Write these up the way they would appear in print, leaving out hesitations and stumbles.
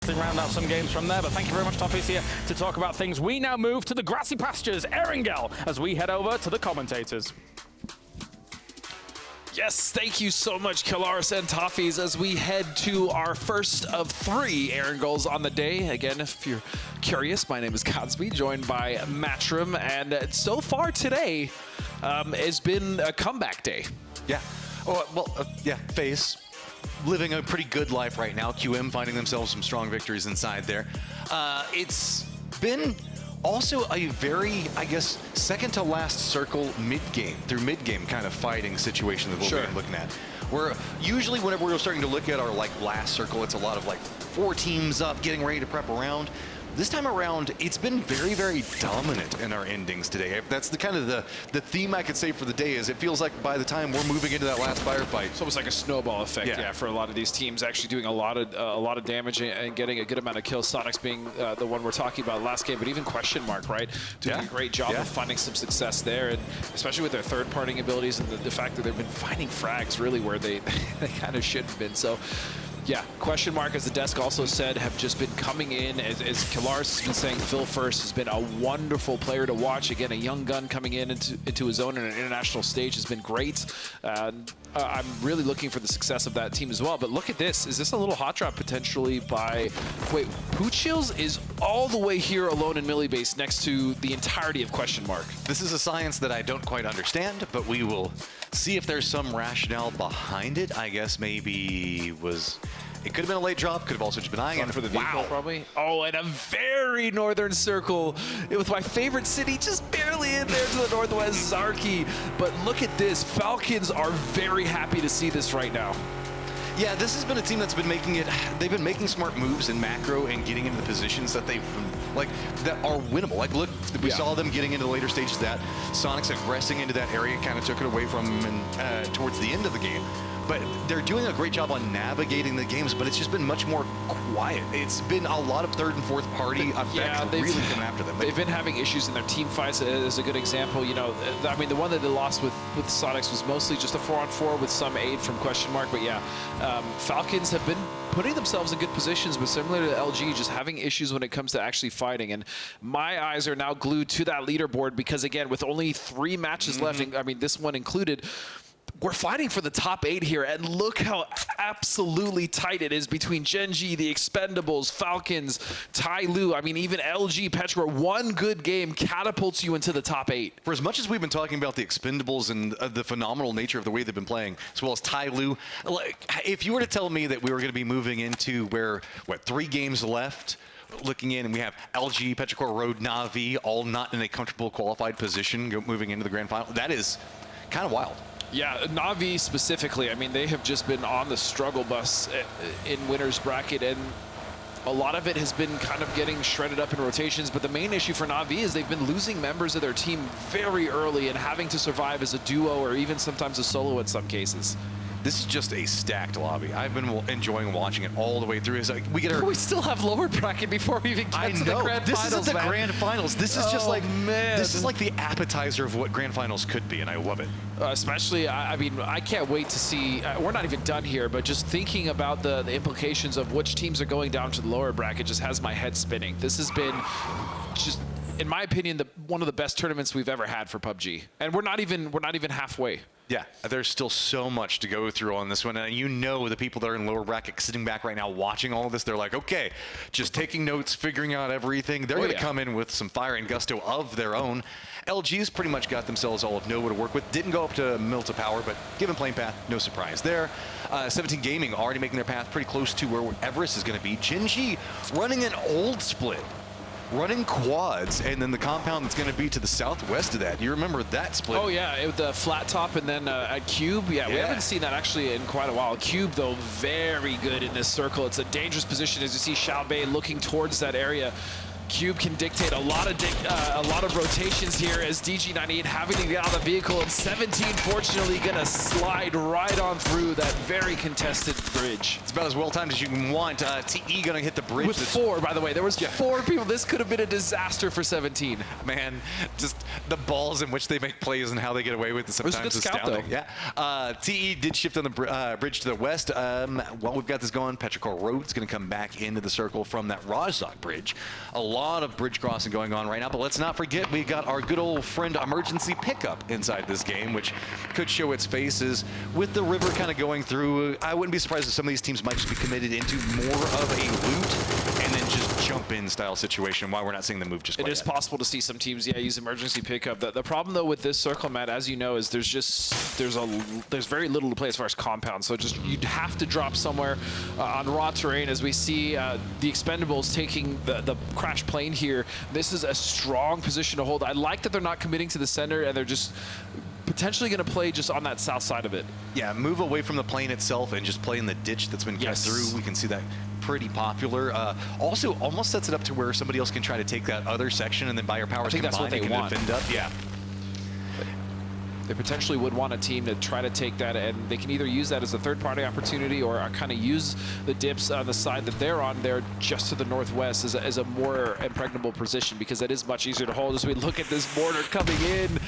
to round out some games from there. But thank you very much, Toffee's here to talk about things. We now move to the grassy pastures, Erangel, as we head over to the commentators. Yes, thank you so much, Killaris and Toffees, as we head to our first of 3 Erangels on the day. Again, if you're curious, my name is Godspeed, joined by Matchroom, and so far today has been a comeback day. Yeah. Oh, well, yeah, FaZe living a pretty good life right now. QM finding themselves some strong victories inside there. It's been also a very, I guess, second to last circle mid-game, through mid-game kind of fighting situation that we'll be looking at. Where usually whenever we're starting to look at our last circle, it's a lot of 4 teams up, getting ready to prep around. This time around, it's been very, very dominant in our endings today. That's the kind of the theme I could say for the day is it feels like by the time we're moving into that last firefight. It's almost like a snowball effect, yeah, for a lot of these teams, actually doing a lot of damage and getting a good amount of kills. Sonics being the one we're talking about last game, but even Question Mark, right? Doing a great job of finding some success there, and especially with their third-party abilities and the fact that they've been finding frags really where they kind of shouldn't have been. So, yeah, Question Mark, as the desk also said, have just been coming in. As Killaris has been saying, Phil First has been a wonderful player to watch. Again, a young gun coming into his own on an international stage has been great. I'm really looking for the success of that team as well. But look at this. Is this a little hot drop potentially by... Wait, Poochills is all the way here alone in Millie Base next to the entirety of Question Mark. This is a science that I don't quite understand, but we will see if there's some rationale behind it. I guess maybe it could have been a late drop, could have also just been eyeing it for the vehicle, probably. Oh, and a very northern circle with my favorite city just barely in there to the northwest, Zarki. But look at this. Falcons are very happy to see this right now. Yeah, this has been a team that's been they've been making smart moves in macro and getting into the positions that they've been, that are winnable. Look, we saw them getting into the later stages of that. Sonic's aggressing into that area, kind of took it away from them towards the end of the game. But they're doing a great job on navigating the games, but it's just been much more quiet. It's been a lot of third and fourth party effects really coming after them. They've been having issues in their team fights. As a good example, you know, I mean, the one that they lost with Sonics was mostly just a 4-on-4 with some aid from Question Mark. But yeah, Falcons have been putting themselves in good positions, but similar to LG, just having issues when it comes to actually fighting. And my eyes are now glued to that leaderboard because, again, with only 3 matches left, I mean, this one included, we're fighting for the top 8 here, and look how absolutely tight it is between Genji, the Expendables, Falcons, Tai Lu. I mean, even LG, Petra, one good game catapults you into the top 8. For as much as we've been talking about the Expendables and the phenomenal nature of the way they've been playing, as well as Tai Lu, if you were to tell me that we were going to be moving into where, 3 games left, looking in, and we have LG, Petrichor, Road, Na'Vi, all not in a comfortable qualified position moving into the grand final, that is kind of wild. Yeah, Na'Vi specifically, I mean, they have just been on the struggle bus in winner's bracket, and a lot of it has been kind of getting shredded up in rotations, but the main issue for Na'Vi is they've been losing members of their team very early and having to survive as a duo or even sometimes a solo in some cases. This is just a stacked lobby. I've been enjoying watching it all the way through. It's like we still have lower bracket before we even get to the grand this finals. This isn't the grand finals. This is just like, man, this is like the appetizer of what grand finals could be, and I love it. Especially, I mean, I can't wait to see, we're not even done here, but just thinking about the implications of which teams are going down to the lower bracket just has my head spinning. This has been just, in my opinion, one of the best tournaments we've ever had for PUBG. And we're not even halfway. Yeah, there's still so much to go through on this one, and you know the people that are in lower bracket sitting back right now watching all of this, they're like, okay, just taking notes, figuring out everything. They're going to come in with some fire and gusto of their own. LG's pretty much got themselves all of Nova to work with. Didn't go up to Milta Power, but given playing path, no surprise there. 17 Gaming already making their path pretty close to where Everest is going to be. Genji running an old split, running quads, and then the compound that's going to be to the southwest of that. You remember that split? Oh yeah, with the flat top and then a Cube. Yeah, we haven't seen that actually in quite a while. Cube, though, very good in this circle. It's a dangerous position as you see Xiaobei looking towards that area. Cube can dictate a lot of rotations here as DG98 having to get out of the vehicle, and 17 fortunately gonna slide right on through that very contested bridge. It's about as well timed as you can want. TE gonna hit the bridge. With 4, by the way. There was 4 people. This could have been a disaster for 17. Man, just the balls in which they make plays and how they get away with it sometimes it was a good scout, astounding. though. Yeah. TE did shift on the bridge to the west. While we've got this going, Petrichor Road's going to come back into the circle from that Rozhok bridge. A lot of bridge crossing going on right now, but let's not forget we got our good old friend emergency pickup inside this game, which could show its faces with the river kind of going through. I wouldn't be surprised if some of these teams might just be committed into more of a loot and then just jump in style situation while we're not seeing the move just quite It is yet. possible to see some teams, use emergency pickup. The problem though with this circle, Matt, as you know, is there's very little to play as far as compound. So just you'd have to drop somewhere on raw terrain. As we see the Expendables taking the crash plane here, this is a strong position to hold. I like that they're not committing to the center and they're just potentially going to play just on that south side of it. Yeah, move away from the plane itself and just play in the ditch that's been cut through. We can see that pretty popular. Also, almost sets it up to where somebody else can try to take that other section and then by your powers I think that's what they want. defend up. Yeah. They potentially would want a team to try to take that, and they can either use that as a third-party opportunity or kind of use the dips on the side that they're on there just to the northwest as a more impregnable position, because that is much easier to hold. As we look at this mortar coming in,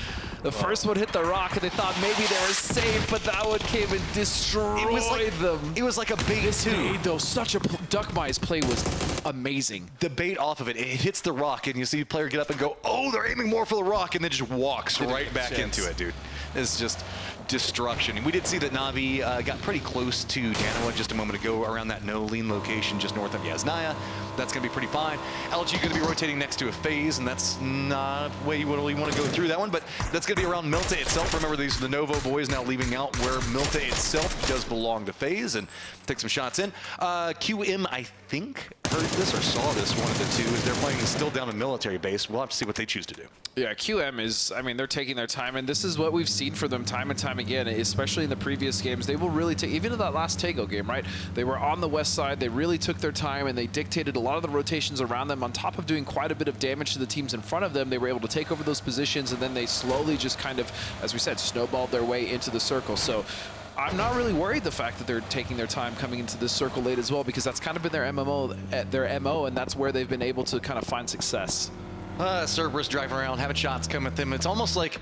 the first one hit the rock, and they thought maybe they were safe, but that one came and destroyed them. It was like a bait too. Though such a Duck Mice play was amazing. The bait off of it, it hits the rock, and you see the player get up and go, oh, they're aiming more for the rock, and then just walks right back into it, dude. It's just destruction. And we did see that Na'Vi got pretty close to Danoa just a moment ago around that no-lean location just north of Yasnaya. That's going to be pretty fine. LG going to be rotating next to a phase, and that's not the way you really want to go through that one, but that's going to be around Milta itself. Remember, these are the Novo boys now leaving out where Milta itself does belong to phase, and take some shots in. QM, I think, heard this or saw this, one of the two, is they're playing still down a military base. We'll have to see what they choose to do. Yeah, QM is, I mean, they're taking their time, and this is what we've seen for them time and time again, especially in the previous games. They will really take, even in that last Tego game, right? They were on the west side, they really took their time, and they dictated a lot of the rotations around them. On top of doing quite a bit of damage to the teams in front of them, they were able to take over those positions, and then they slowly just kind of, as we said, snowballed their way into the circle. So I'm not really worried the fact that they're taking their time coming into this circle late as well, because that's kind of been their MO, and that's where they've been able to kind of find success. Cerberus driving around, having shots come at them. It's almost like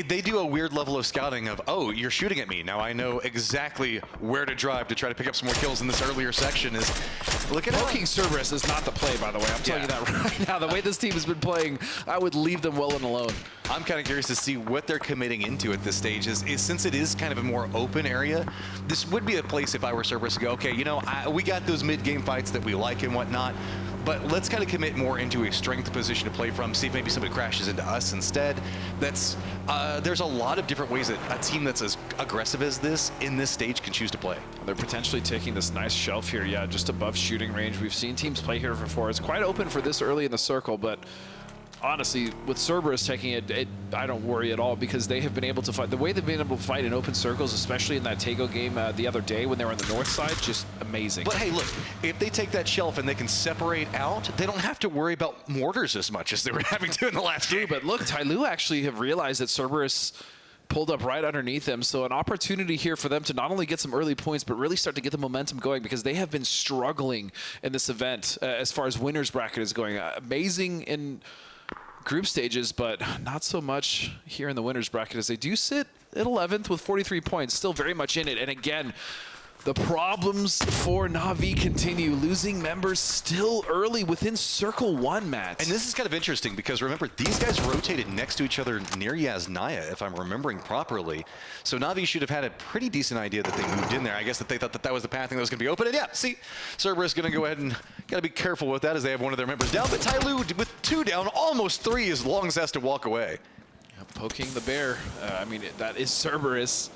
they do a weird level of scouting of, oh, you're shooting at me. Now I know exactly where to drive to try to pick up some more kills in this earlier section. Is look at Poking Cerberus is not the play, by the way. I'm telling you that right now. The way this team has been playing, I would leave them well and alone. I'm kind of curious to see what they're committing into at this stage. Is since it is kind of a more open area, this would be a place if I were Cerberus to go, okay, you know, we got those mid-game fights that we like and whatnot, but let's kind of commit more into a strength position to play from, see if maybe somebody crashes into us instead. That's there's a lot of different ways that a team that's as aggressive as this in this stage can choose to play. They're potentially taking this nice shelf here, just above shooting range. We've seen teams play here before. It's quite open for this early in the circle, but honestly, with Cerberus taking it, I don't worry at all, because they have been able to fight. The way they've been able to fight in open circles, especially in that Tego game the other day when they were on the north side, just amazing. But hey, look, if they take that shelf and they can separate out, they don't have to worry about mortars as much as they were having to in the last game. But look, Tyloo actually have realized that Cerberus pulled up right underneath them, so an opportunity here for them to not only get some early points, but really start to get the momentum going, because they have been struggling in this event as far as winners bracket is going. Amazing in group stages, but not so much here in the winners bracket, as they do sit at 11th with 43 points, still very much in it. And again, the problems for Na'Vi continue, losing members still early within Circle 1, Matt. And this is kind of interesting, because remember, these guys rotated next to each other near Yasnaya, if I'm remembering properly. So Na'Vi should have had a pretty decent idea that they moved in there. I guess that they thought that that was the pathing that was going to be open. And yeah, see, Cerberus going to go ahead and got to be careful with that, as they have one of their members down. But Tyloo, with 2 down, almost 3, as long as has to walk away. Poking the bear. I mean, that is Cerberus.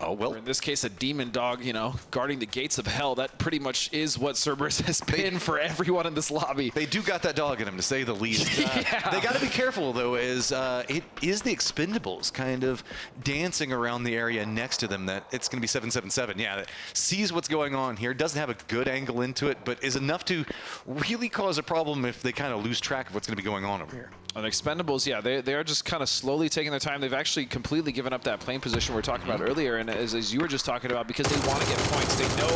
Oh, well. Or in this case, a demon dog, you know, guarding the gates of hell. That pretty much is what Cerberus has been for everyone in this lobby. They do got that dog in them, to say the least. Yeah. They got to be careful, though, as it is the Expendables kind of dancing around the area next to them that it's going to be 777. Yeah, that sees what's going on here, doesn't have a good angle into it, but is enough to really cause a problem if they kind of lose track of what's going to be going on over here. And Expendables, yeah, they are just kind of slowly taking their time. They've actually completely given up that plane position we were talking about earlier, and as you were just talking about, because they want to get points. They know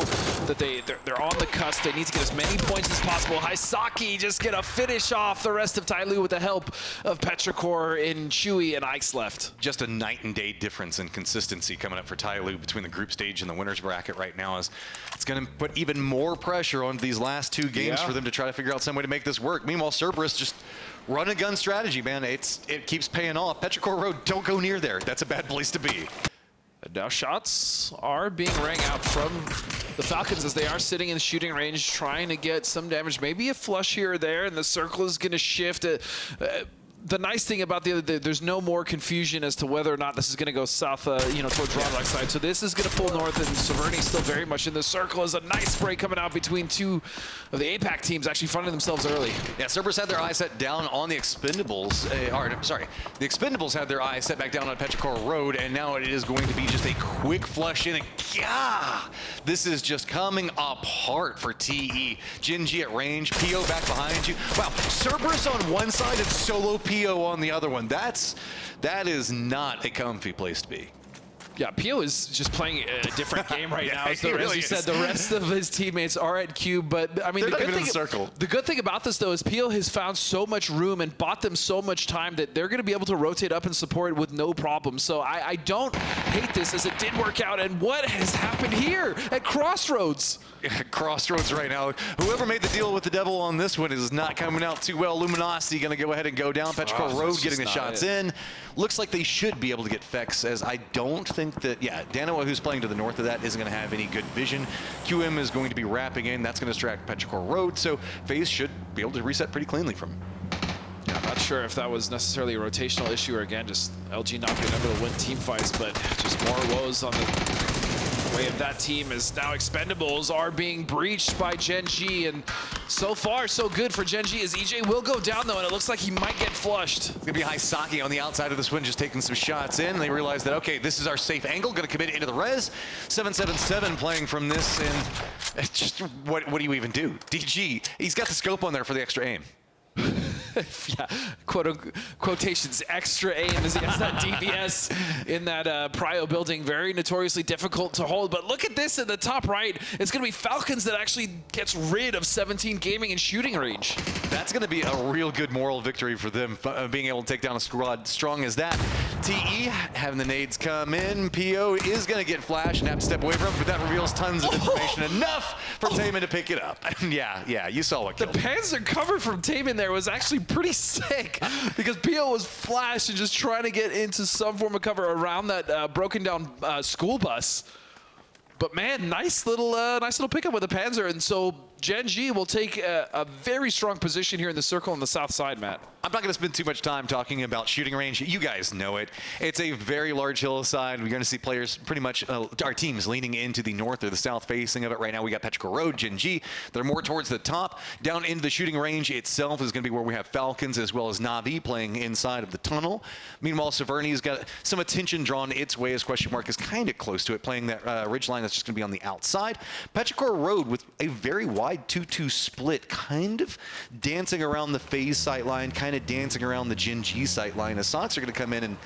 that they're on the cusp. They need to get as many points as possible. Haisaki just gonna finish off the rest of Tyloo with the help of Petrichor and Chewy and Ike's left. Just a night and day difference in consistency coming up for Tyloo between the group stage and the winners bracket right now. As it's going to put even more pressure on these last two games for them to try to figure out some way to make this work. Meanwhile, Cerberus just run and gun strategy, man. It keeps paying off. Petrichor Road, don't go near there. That's a bad place to be. And now shots are being rang out from the Falcons as they are sitting in the shooting range trying to get some damage. Maybe a flush here or there, and the circle is going to shift. The nice thing about there's no more confusion as to whether or not this is going to go south, you know, towards Rodlock side. So this is going to pull north, and Severny's still very much in the circle. As a nice spray coming out between two of the APAC teams actually finding themselves early. Yeah, Cerberus had their eyes set down on the Expendables. The Expendables had their eyes set back down on Petrichor Road, and now it is going to be just a quick flush in. And this is just coming apart for TE. Jinji at range, PO back behind you. Wow, Cerberus on one side and solo PO on the other one. That is not a comfy place to be. Yeah, Pio is just playing a different game right now. So, really as you said, the rest of his teammates are at cube. But I mean, the good thing about this, though, is Pio has found so much room and bought them so much time that they're going to be able to rotate up and support with no problem. So I don't hate this, as it did work out. And what has happened here at Crossroads? Crossroads right now. Whoever made the deal with the devil on this one is not coming out too well. Luminosity going to go ahead and go down. Petrichor Road getting the shots in. Looks like they should be able to get Fex, as I don't think that, Danawa, who's playing to the north of that, isn't going to have any good vision. QM is going to be wrapping in. That's going to distract Petrichor Road, so FaZe should be able to reset pretty cleanly from him. Yeah, I'm not sure if that was necessarily a rotational issue or, again, just LG not being able to win team fights, but just more woes on the way of that team, as now Expendables are being breached by Gen G, and so far so good for Gen G, as EJ will go down though, and it looks like he might get flushed. It's gonna be Haisaki on the outside of this one, just taking some shots in. They realize that, okay, this is our safe angle, gonna commit into the res. 777 playing from this, and it's just, what do you even do? DG, he's got the scope on there for the extra aim. Yeah, quotations, extra aim, as he has that DBS in that Prio building. Very notoriously difficult to hold. But look at this in the top right. It's going to be Falcons that actually gets rid of 17 Gaming and shooting range. That's going to be a real good moral victory for them, being able to take down a squad strong as that. TE having the nades come in. PO is going to get flashed and have to step away from it, but that reveals tons of information. Enough for Taman to pick it up. Yeah, you saw what killed The Panzer cover from Taman there was actually pretty sick, because PO was flashed and just trying to get into some form of cover around that broken down school bus. But man, nice little pickup with the Panzer, and so Gen G will take a very strong position here in the circle on the south side, Matt. I'm not going to spend too much time talking about shooting range. You guys know it. It's a very large hillside. We're going to see players pretty much, our teams leaning into the north or the south facing of it. Right now we got Petrichor Road, Gen G. They're more towards the top. Down into the shooting range itself is going to be where we have Falcons as well as Na'Vi playing inside of the tunnel. Meanwhile, Severny's got some attention drawn its way as Question Mark is kind of close to it, playing that ridge line that's just going to be on the outside. Petrichor Road with a very wide 2-2 split, kind of dancing around the FaZe sight line, kind of dancing around the Gen G sight line, as Sonics are going to come in and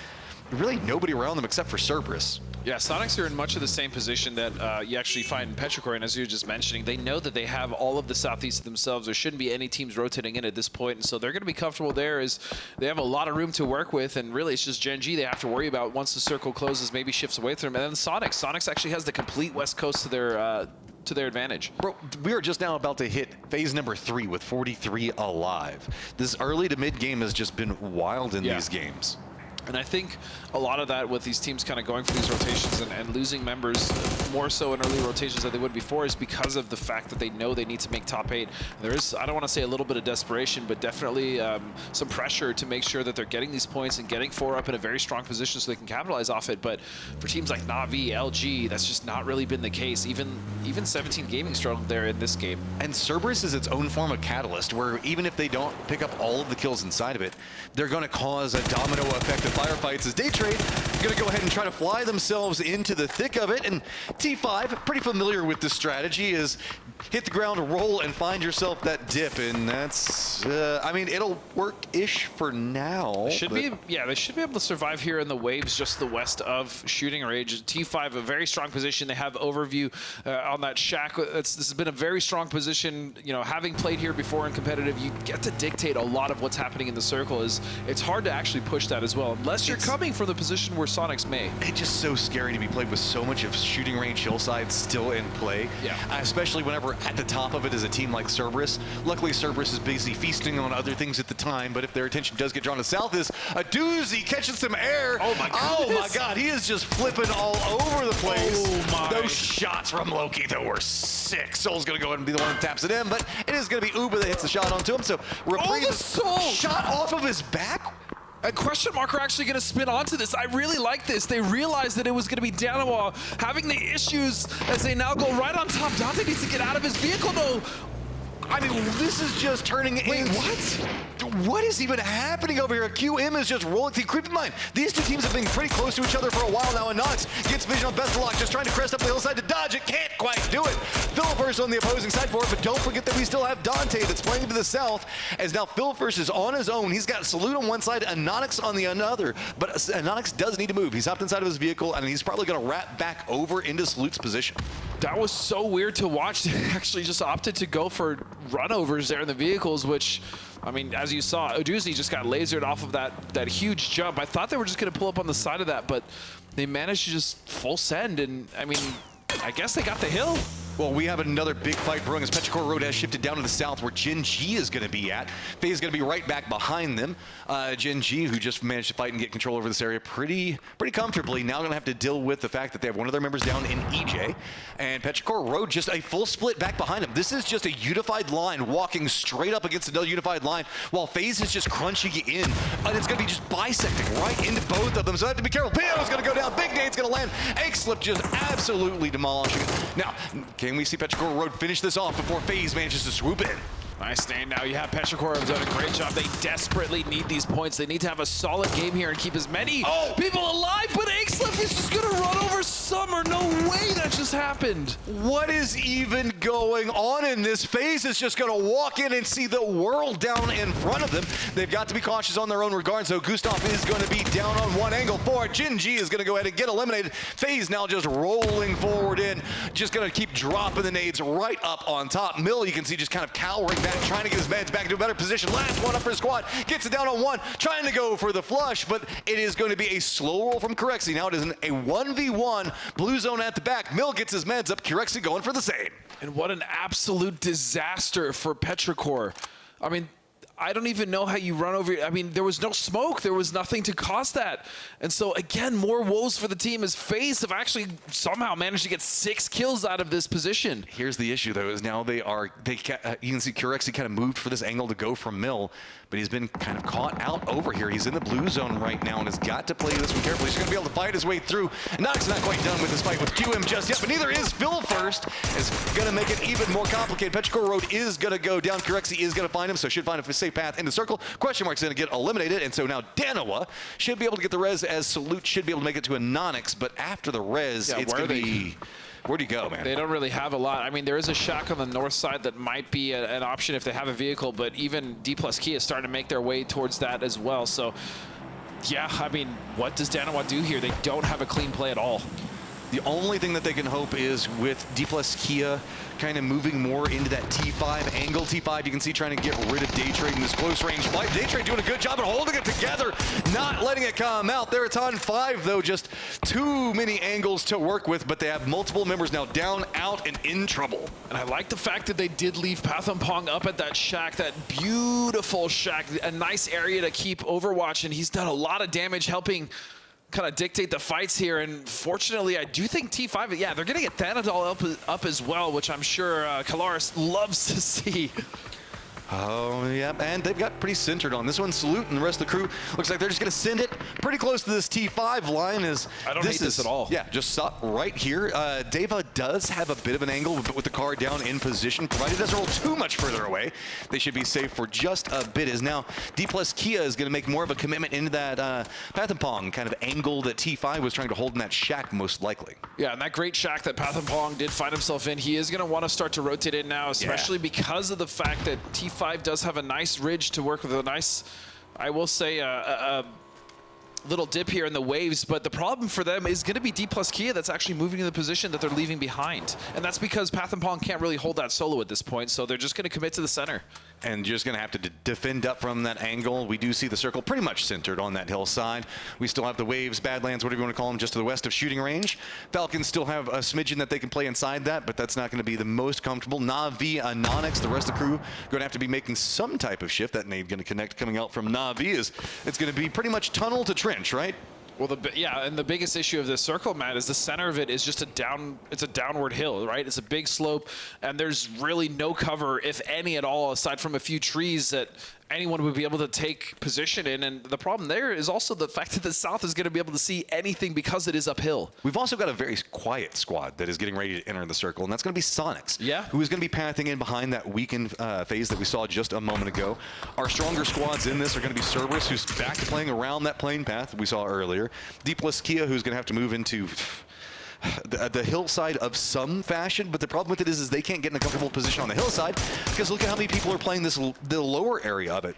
really nobody around them except for Cerberus. Yeah, Sonics are in much of the same position that you actually find in Petrichor, and as you were just mentioning, they know that they have all of the southeast themselves. There shouldn't be any teams rotating in at this point, and so they're going to be comfortable there, as they have a lot of room to work with, and really it's just Gen G they have to worry about once the circle closes, maybe shifts away from them. And then Sonics actually has the complete west coast to their advantage. Bro, we are just now about to hit phase number 3 with 43 alive. This early to mid game has just been wild in these games. And I think a lot of that with these teams kind of going for these rotations and losing members more so in early rotations than they would before is because of the fact that they know they need to make top 8. There is, I don't want to say a little bit of desperation, but definitely some pressure to make sure that they're getting these points and getting 4 up in a very strong position so they can capitalize off it. But for teams like Na'Vi, LG, that's just not really been the case. Even 17 Gaming struggled there in this game. And Cerberus is its own form of catalyst, where even if they don't pick up all of the kills inside of it, they're going to cause a domino effect of firefights as Daytrade are going to go ahead and try to fly themselves into the thick of it. And T5, pretty familiar with this strategy, is hit the ground, roll, and find yourself that dip. And that's, I mean, it'll work-ish for now. Yeah, they should be able to survive here in the waves just the west of shooting range. T5, a very strong position. They have overview on that shack. This has been a very strong position. You know, having played here before in competitive, you get to dictate a lot of what's happening in the circle. It's hard to actually push that as well, unless you're coming from the position where Sonics may. It's just so scary to be played with so much of shooting range hillside still in play. Yeah. Especially whenever at the top of it is a team like Cerberus. Luckily, Cerberus is busy feasting on other things at the time, but if their attention does get drawn to south, is a doozy catching some air. Oh my goodness. Oh my god, he is just flipping all over the place. Oh my. Those shots from Loki, though, were sick. Soul's gonna go ahead and be the one that taps it in, but it is gonna be Uber that hits the shot onto him. So the Soul shot off of his back. And Question Mark are actually going to spin onto this. I really like this. They realized that it was going to be Danawa having the issues as they now go right on top. Dante needs to get out of his vehicle, though. I mean, this is just turning into... what? What is even happening over here? QM is just rolling. Keep in mind, these two teams have been pretty close to each other for a while now, and Nox gets vision on Bestelok, just trying to crest up the hillside to dodge it. Can't quite do it. Philfirst on the opposing side for it, but don't forget that we still have Dante that's playing to the south, as now Philfirst is on his own. He's got Salute on one side, Anonix on the other, but Anonix does need to move. He's hopped inside of his vehicle, and he's probably going to wrap back over into Salute's position. That was so weird to watch. They actually just opted to go for runovers there in the vehicles, which, I mean, as you saw, Oduzi just got lasered off of that huge jump. I thought they were just going to pull up on the side of that, but they managed to just full send, and, I mean, I guess they got the hill. Well, we have another big fight brewing as Petrichor Road has shifted down to the south where Gen G is going to be at. Faye is going to be right back behind them. Gen G, who just managed to fight and get control over this area pretty comfortably, now going to have to deal with the fact that they have one of their members down in EJ. And Petrichor Road just a full split back behind him. This is just a unified line walking straight up against another unified line while FaZe is just crunching it in. And it's going to be just bisecting right into both of them. So I have to be careful. Pio's going to go down. Big Nade's going to land. Slip just absolutely demolishing it. Now, can we see Petrichor Road finish this off before FaZe manages to swoop in? Nice stand. Now you have Petrichor have done a great job. They desperately need these points. They need to have a solid game here and keep as many people alive, but Slip is just going to run over Summer. No way that just happened. What is even going on in this phase? Is just going to walk in and see the world down in front of them. They've got to be cautious on their own regard, so Gustav is going to be down on one angle for it. Gen G is going to go ahead and get eliminated. FaZe now just rolling forward in, just going to keep dropping the nades right up on top. Mill, you can see, just kind of cowering back, trying to get his meds back into a better position. Last one up for his squad, gets it down on one, trying to go for the flush, but it is going to be a slow roll from Corexi. Now it is a 1v1, blue zone at the back. Mill gets his meds up, Corexi going for the same. And what an absolute disaster for Petrichor. I mean, I don't even know how you run over. I mean, there was no smoke. There was nothing to cause that. And so, again, more woes for the team as FaZe have actually somehow managed to get 6 kills out of this position. Here's the issue, though, is now you can see Corexi kind of moved for this angle to go from Mill, but he's been kind of caught out over here. He's in the blue zone right now and has got to play this one carefully. He's going to be able to fight his way through. Nox not quite done with this fight with QM just yet, but neither is Philfirst. It's going to make it even more complicated. Petrichor Road is going to go down. Corexi is going to find him, so should find a safe path in the circle. Question Mark's going to get eliminated, and so now Danawa should be able to get the res as Salute should be able to make it to Anonix, but after the res, it's going to be... Where do you go, man? They don't really have a lot. I mean, there is a shack on the north side that might be an option if they have a vehicle, but even D plus Key is starting to make their way towards that as well. So, yeah, I mean, what does Danawa do here? They don't have a clean play at all. The only thing that they can hope is with D plus Kia kind of moving more into that T5 angle. T5, you can see, trying to get rid of Daytrade in this close range fight. Daytrade doing a good job at holding it together, not letting it come out. There it's on 5, though. Just too many angles to work with, but they have multiple members now down, out, and in trouble. And I like the fact that they did leave Pathampong up at that shack, that beautiful shack, a nice area to keep Overwatch, and he's done a lot of damage helping kind of dictate the fights here. And fortunately, I do think T5, yeah, they're going to get Thanadol up as well, which I'm sure Kalaris loves to see. Oh, yeah, and they've got pretty centered on this one. Salute and the rest of the crew. Looks like they're just going to send it pretty close to this T5 line. I don't hate this at all. Yeah, just stop right here. Deva does have a bit of an angle with the car down in position. Provided it doesn't roll too much further away, they should be safe for just a bit. As now, D+ Kia is going to make more of a commitment into that Pathapong kind of angle that T5 was trying to hold in that shack, most likely. Yeah, and that great shack that Pathapong did find himself in, he is going to want to start to rotate in now, especially because of the fact that T5 does have a nice ridge to work with, a nice, I will say, a little dip here in the waves, but the problem for them is going to be D+ Kia that's actually moving in the position that they're leaving behind. And that's because Pathapong can't really hold that solo at this point, so they're just going to commit to the center. And you're just going to have to defend up from that angle. We do see the circle pretty much centered on that hillside. We still have the waves, Badlands, whatever you want to call them, just to the west of shooting range. Falcons still have a smidgen that they can play inside that, but that's not going to be the most comfortable. Na'Vi, Anonix, the rest of the crew going to have to be making some type of shift. That nade going to connect coming out from Na'Vi is it's going to be pretty much tunnel to trench, right? Well, yeah, and the biggest issue of this circle, Matt, is the center of it is just it's a downward hill, right? It's a big slope, and there's really no cover, if any at all, aside from a few trees that anyone would be able to take position in. And the problem there is also the fact that the south is going to be able to see anything because it is uphill. We've also got a very quiet squad that is getting ready to enter the circle, and that's going to be Sonics, who is going to be pathing in behind that weakened phase that we saw just a moment ago. Our stronger squads in this are going to be Cerberus, who's back to playing around that plane path we saw earlier. D+ Kia, who's going to have to move into the hillside of some fashion, but the problem with it is they can't get in a comfortable position on the hillside because look at how many people are playing the lower area of it.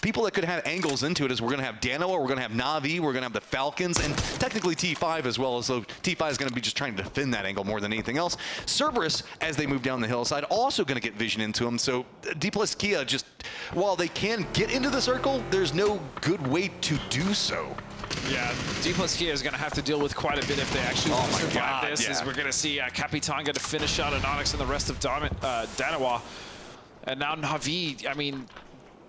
People that could have angles into it is we're going to have Danoa, we're going to have Na'Vi, we're going to have the Falcons, and technically T5 as well, so T5 is going to be just trying to defend that angle more than anything else. Cerberus, as they move down the hillside, also going to get vision into them, so D+ Kia just, while they can get into the circle, there's no good way to do so. Yeah, D+ Kia is going to have to deal with quite a bit if they actually survive this. As we're going to see Capitan get to finish out Anonix and the rest of Danoa. And now Na'Vi, I mean,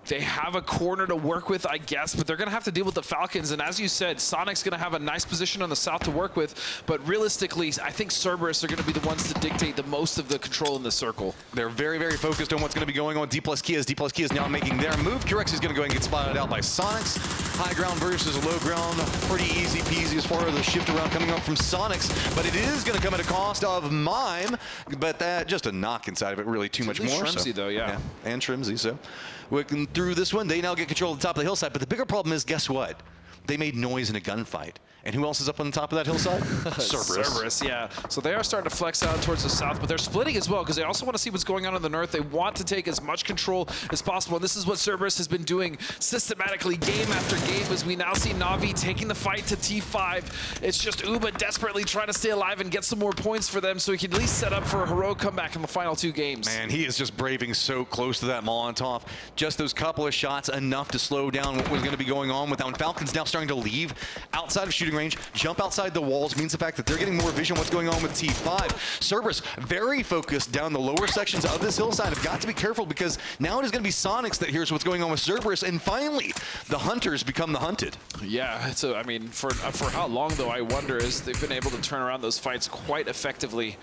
they have a corner to work with, I guess, but they're going to have to deal with the Falcons. And as you said, Sonic's going to have a nice position on the south to work with. But realistically, I think Cerberus are going to be the ones to dictate the most of the control in the circle. They're very, very focused on what's going to be going on. D+ Kia is now making their move. Curex is going to go ahead and get spotted out by Sonics. High ground versus low ground. Pretty easy peasy as far as the shift around coming up from Sonics. But it is going to come at a cost of Mime. But that just a knock inside of it, really too much more. Shrimsy, though, yeah. And Shrimsy, so. Working through this one, they now get control of the top of the hillside. But the bigger problem is, guess what? They made noise in a gunfight. And who else is up on the top of that hillside? Cerberus, yeah. So they are starting to flex out towards the south, but they're splitting as well because they also want to see what's going on in the north. They want to take as much control as possible, and this is what Cerberus has been doing systematically game after game as we now see Na'Vi taking the fight to T5. It's just Uba desperately trying to stay alive and get some more points for them so he can at least set up for a heroic comeback in the final two games. Man, he is just braving so close to that Molotov. Just those couple of shots enough to slow down what was going to be going on with them. Falcons now starting to leave outside of shooting range, jump outside the walls, means the fact that they're getting more vision what's going on with T5. Cerberus, very focused down the lower sections of this hillside. Have got to be careful because now it is going to be Sonics that hears what's going on with Cerberus, and finally, the hunters become the hunted. Yeah, so I mean, for how long though, I wonder, is they've been able to turn around those fights quite effectively.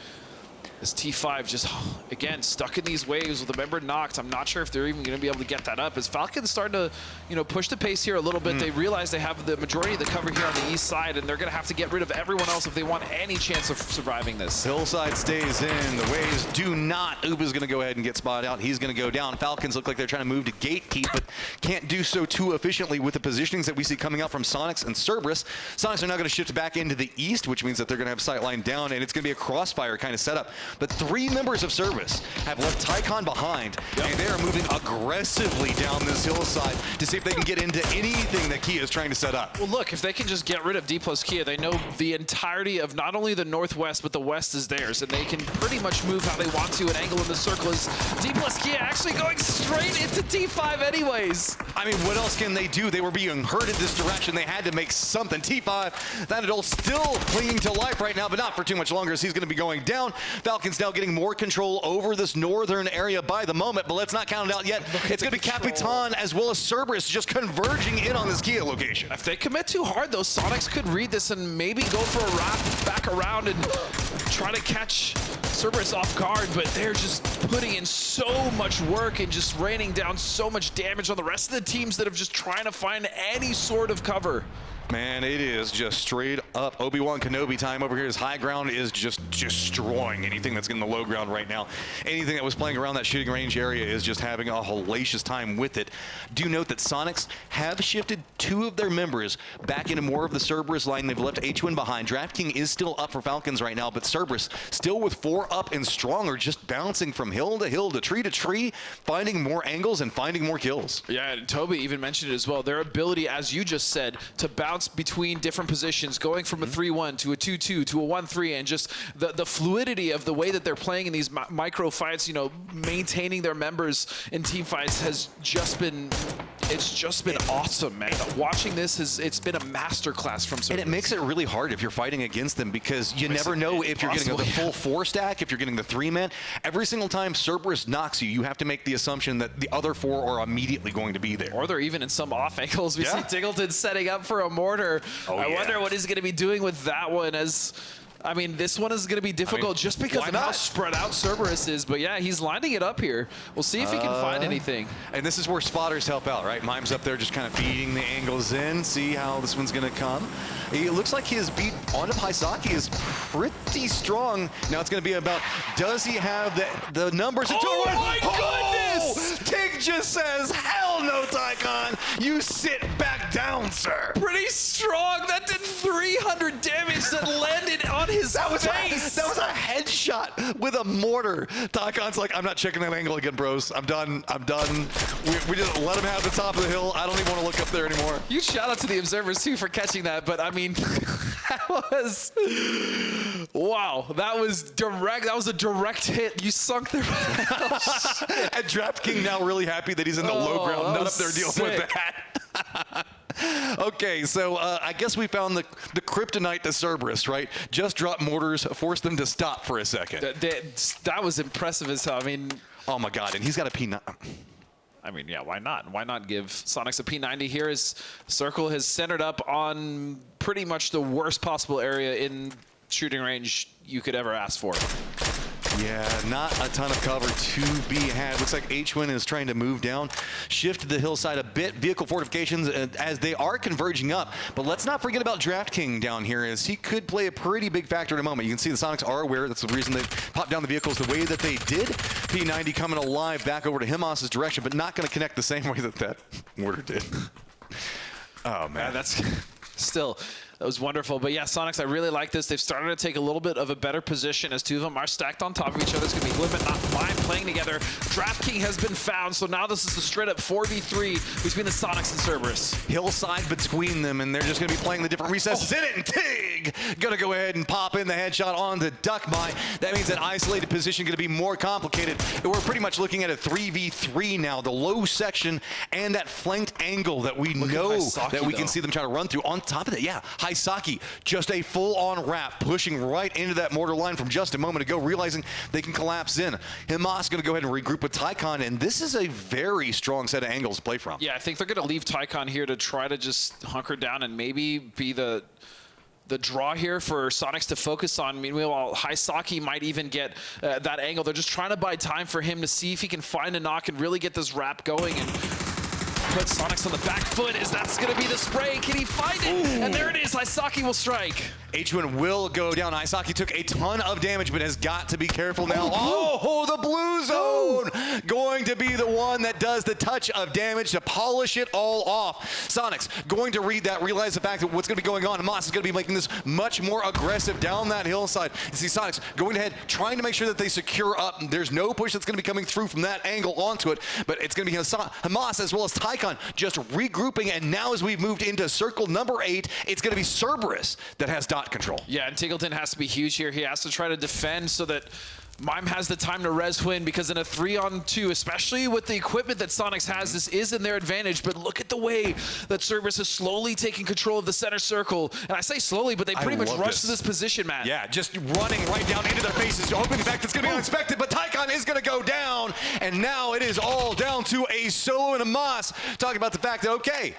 As T5 just, again, stuck in these waves with the member knocked. I'm not sure if they're even going to be able to get that up. As Falcons starting to, you know, push the pace here a little bit, they realize they have the majority of the cover here on the east side, and they're going to have to get rid of everyone else if they want any chance of surviving this. Hillside stays in. The waves do not. Uba's going to go ahead and get spotted out. He's going to go down. Falcons look like they're trying to move to gatekeep, but can't do so too efficiently with the positionings that we see coming out from Sonics and Cerberus. Sonics are now going to shift back into the east, which means that they're going to have sightline down, and it's going to be a crossfire kind of setup. But 3 members of Cerberus have left Tycon behind, and they are moving aggressively down this hillside to see if they can get into anything that Kia is trying to set up. Well, look, if they can just get rid of D+ Kia, they know the entirety of not only the northwest, but the west is theirs, and they can pretty much move how they want to. An angle in the circle is D+ Kia actually going straight into T5 anyways. I mean, what else can they do? They were being herded this direction. They had to make something. T5, that adult still clinging to life right now, but not for too much longer as he's going to be going down. Falcon Falcons now getting more control over this northern area by the moment, but let's not count it out yet. It's going to be Capitan as well as Cerberus just converging in on this Kia location. If they commit too hard, though, Sonics could read this and maybe go for a wrap back around and try to catch Cerberus off guard, but they're just putting in so much work and just raining down so much damage on the rest of the teams that are just trying to find any sort of cover. Man, it is just straight up Obi-Wan Kenobi time over here. His high ground is just destroying anything that's in the low ground right now. Anything that was playing around that shooting range area is just having a hellacious time with it. Do note that Sonics have shifted 2 of their members back into more of the Cerberus line. They've left H1 behind. DraftKing is still up for Falcons right now, but Cerberus still with 4 up and stronger, just bouncing from hill to tree, finding more angles and finding more kills. Yeah, and Toby even mentioned it as well. Their ability, as you just said, to bounce between different positions, going from a 3-1 to a 2-2 to a 1-3, and just the fluidity of the way that they're playing in these micro fights, you know, maintaining their members in team fights has just been, it's just been awesome, man. Watching this it's been a masterclass from Cerberus. And it makes it really hard if you're fighting against them, because you never know if you're getting the full 4 stack, if you're getting the 3-man. Every single time Cerberus knocks you, you have to make the assumption that the other 4 are immediately going to be there. Or they're even in some off angles. We see Tingleton setting up for a mortar. I wonder what he's going to be doing with that one, as I mean, this one is going to be difficult just because of how spread out Cerberus is. But yeah, he's lining it up here. We'll see if he can find anything. And this is where spotters help out, right? Mime's up there just kind of feeding the angles in, see how this one's going to come. It looks like his beat on Haisaki is pretty strong. Now it's going to be about, does he have the numbers? Oh my goodness! Tig just says, hell no, Tycon. You sit back down, sir. Pretty strong. That did 300 damage that landed on his face. That was a headshot with a mortar. Tycon's like, I'm not checking that angle again, bros. I'm done. We just let him have the top of the hill. I don't even want to look up there anymore. You shout out to the observers too for catching that, but I mean, that was, wow, that was direct. That was a direct hit. You sunk there. And DraftKing now really happy that he's in the low ground, not up there dealing with that. Okay, so I guess we found the kryptonite to Cerberus, right? Just drop mortars, force them to stop for a second. That was impressive as hell. I mean, oh my God, and he's got a P9. I mean, yeah, why not? Why not give Sonics a P90 here? As Circle has centered up on pretty much the worst possible area in shooting range you could ever ask for. Yeah, not a ton of cover to be had. Looks like H1 is trying to move down, shift to the hillside a bit. Vehicle fortifications as they are converging up. But let's not forget about DraftKing down here, as he could play a pretty big factor in a moment. You can see the Sonics are aware. That's the reason they popped down the vehicles the way that they did. P90 coming alive back over to Himos's direction, but not going to connect the same way that mortar did. Oh, man. That's still... That was wonderful. But yeah, Sonics, I really like this. They've started to take a little bit of a better position as 2 of them are stacked on top of each other. It's going to be Limit, not Mime playing together. DraftKing has been found, so now this is a straight up 4v3 between the Sonics and Cerberus. Hillside between them, and they're just going to be playing the different recesses in it. And Tig going to go ahead and pop in the headshot on the Duckmai. That means that isolated position going to be more complicated. We're pretty much looking at a 3v3 now. The low section and that flanked angle that we know that we can see them trying to run through. On top of that, yeah, Haisaki, just a full-on wrap, pushing right into that mortar line from just a moment ago, realizing they can collapse in. Himas going to go ahead and regroup with Tycon, and this is a very strong set of angles to play from. Yeah, I think they're going to leave Tycon here to try to just hunker down and maybe be the draw here for Sonics to focus on. Meanwhile, Haisaki might even get that angle. They're just trying to buy time for him to see if he can find a knock and really get this wrap going and put Sonics on the back foot, as that's going to be the spray. Can he find it? Ooh. And there it is. Haisaki will strike. H1 will go down. Haisaki took a ton of damage, but has got to be careful now. Oh, the blue zone going to be the one that does the touch of damage to polish it all off. Sonics going to read that, realize the fact that what's going to be going on. Moss is going to be making this much more aggressive down that hillside. You see Sonics going ahead, trying to make sure that they secure up. There's no push that's going to be coming through from that angle onto it, but it's going to be Hamas as well as Tycon just regrouping, and now as we've moved into circle number 8, it's going to be Cerberus that has dot control. Yeah, and Tingleton has to be huge here. He has to try to defend so that Mime has the time to res win because in a 3-on-2, especially with the equipment that Sonics has, this is in their advantage. But look at the way that Cerberus is slowly taking control of the center circle. And I say slowly, but they pretty much rush to this position, Matt. Yeah, just running right down into their faces, hoping the fact it's going to be unexpected, but Tycon is going to go down. And now it is all down to a Solo and a Moss. Talking about the fact that, okay,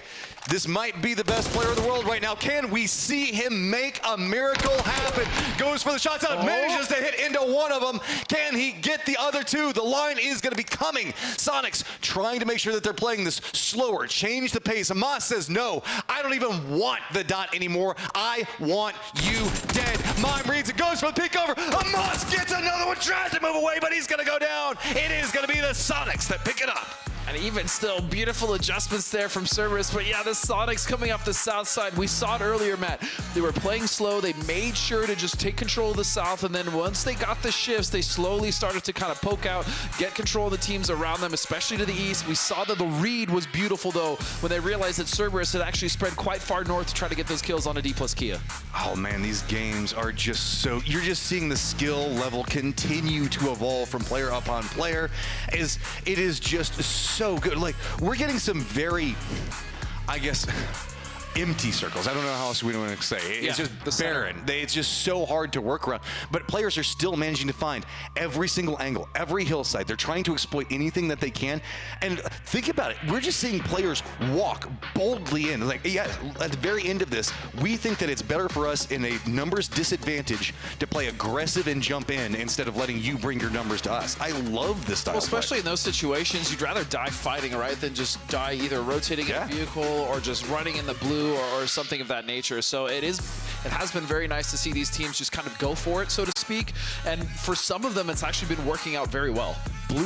this might be the best player in the world right now. Can we see him make a miracle happen? Goes for the shots out, manages to hit into one of them. Can he get the other two? The line is going to be coming. Sonics trying to make sure that they're playing this slower, change the pace. Amos says, no, I don't even want the dot anymore. I want you dead. Mime reads it, goes for the peek over. Amos gets another one, tries to move away, but he's going to go down. It is going to be the Sonics that pick it up. And even still, beautiful adjustments there from Cerberus. But yeah, the Sonics coming off the south side. We saw it earlier, Matt. They were playing slow. They made sure to just take control of the south. And then once they got the shifts, they slowly started to kind of poke out, get control of the teams around them, especially to the east. We saw that the read was beautiful, though, when they realized that Cerberus had actually spread quite far north to try to get those kills on a D+ Kia. Oh, man, these games are just so... You're just seeing the skill level continue to evolve from player upon player. It is just so good. Like, we're getting some very, I guess, empty circles. I don't know how else we want to say. It's just barren. It's just so hard to work around. But players are still managing to find every single angle, every hillside. They're trying to exploit anything that they can. And think about it. We're just seeing players walk boldly in. Like, yeah, at the very end of this, we think that it's better for us in a numbers disadvantage to play aggressive and jump in instead of letting you bring your numbers to us. I love this style. Well, especially in those situations, you'd rather die fighting, right, than just die either rotating in a vehicle or just running in the blue or something of that nature. So it has been very nice to see these teams just kind of go for it, so to speak. And for some of them, it's actually been working out very well. Blue